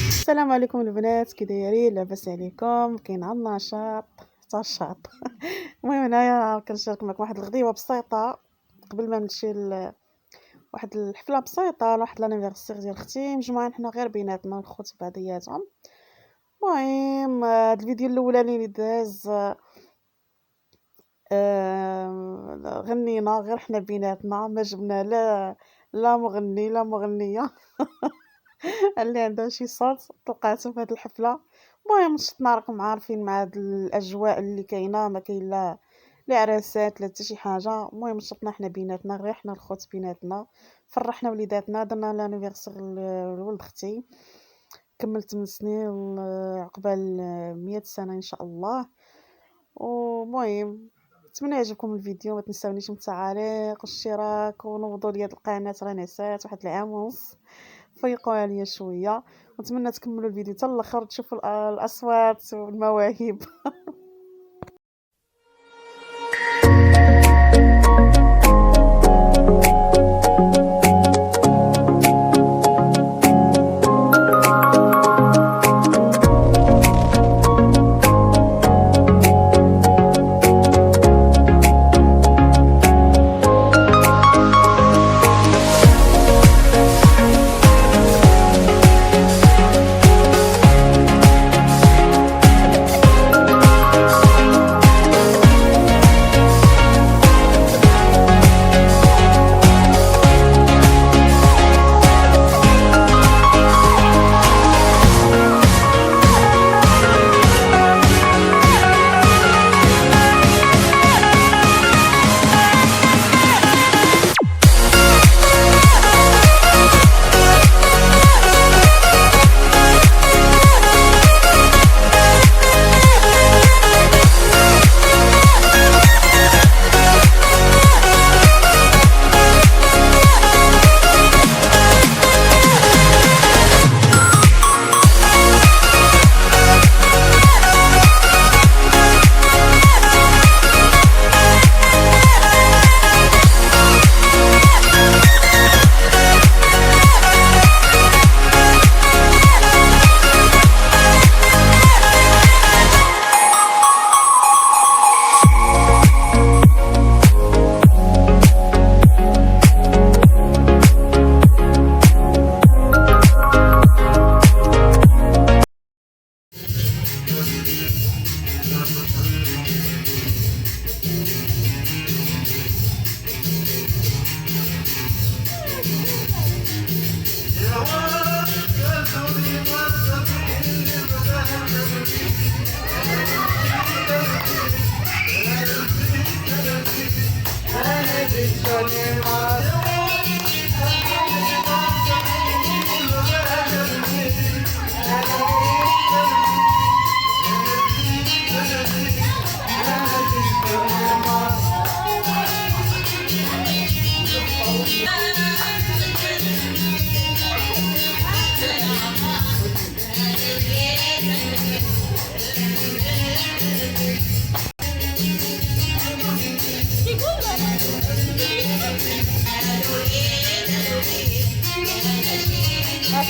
السلام عليكم البنات، كي دايرين؟ لاباس عليكم؟ كاين عا النشاط حتى الشاط. المهم هنايا كنشارك معكم واحد الغديوه بسيطه قبل ما نمشي واحد الحفله بسيطه لواحد لانيفرسير ديال اختي، مجموعين حنا غير بيناتنا الخوت بعضياتهم. المهم هاد الفيديو الاولاني اللي داز غنينا غير حنا بيناتنا، ما جبنا لا مغني لا مغنيه اللي عندها شي صوت طلقاتو في هاد الحفله. المهم شفنا راكم عارفين مع هاد الاجواء اللي كاينه، ما كاين لا عراسات لا حتى شي حاجه. المهم شفنا حنا بيناتنا غير حنا الخوت بيناتنا، فرحنا وليداتنا، درنا لانيفرسير لولد اختي، كملت 8 سنين عقبال 100 سنه ان شاء الله. ومهم نتمنى يعجبكم الفيديو، ما تنساونيش من التعاليق والاشتراك ونوضوا لي هاد القناه، راه نسات واحد العام ونص، فيقوا عليا شويه. ونتمنى تكملوا الفيديو حتى الاخر تشوفوا الاصوات والمواهب.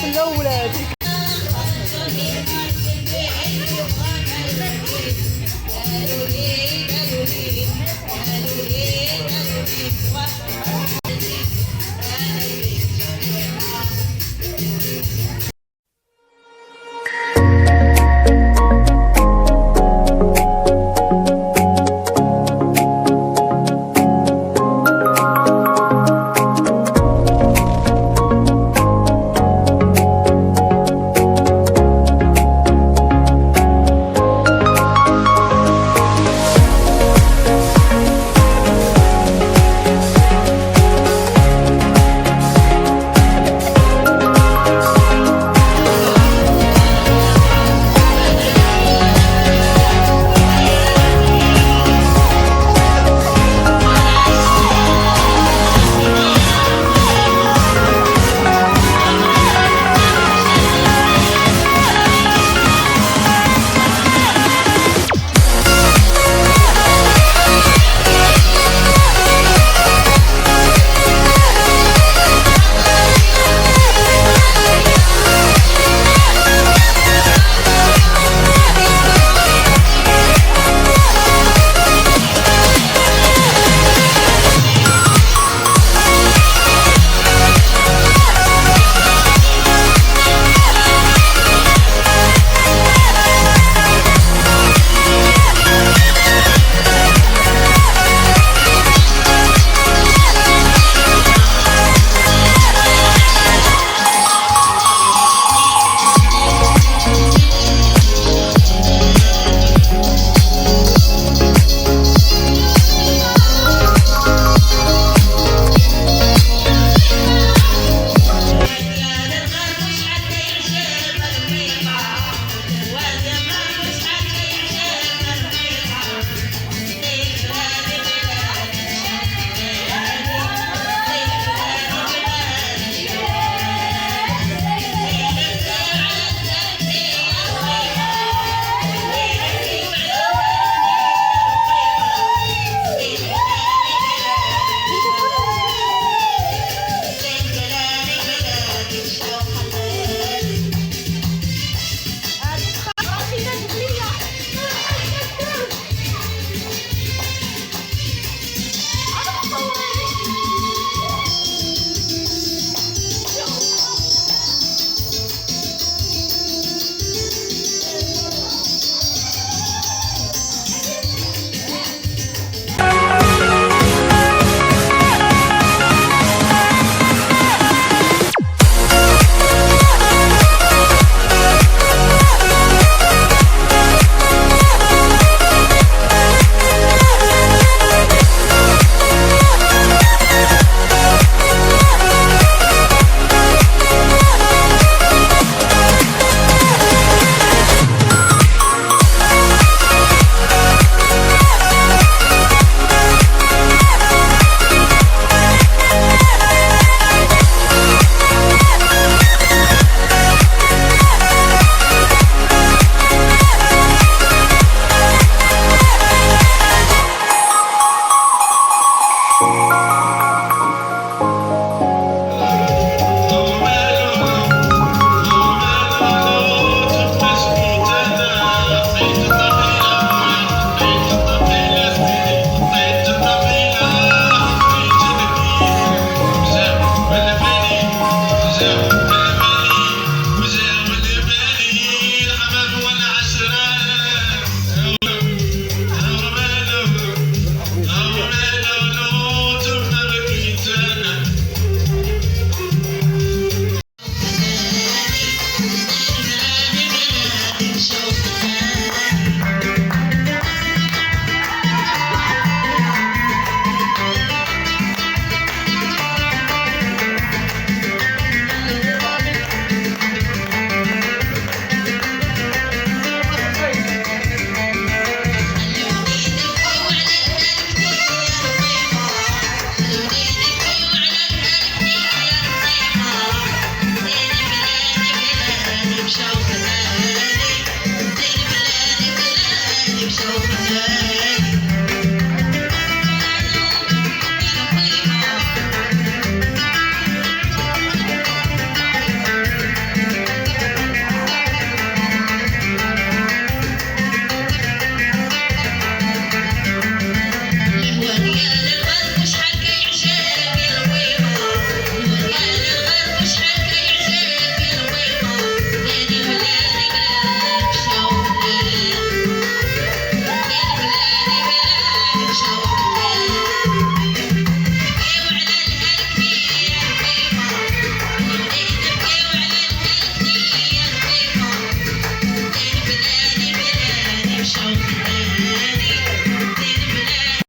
الأولاد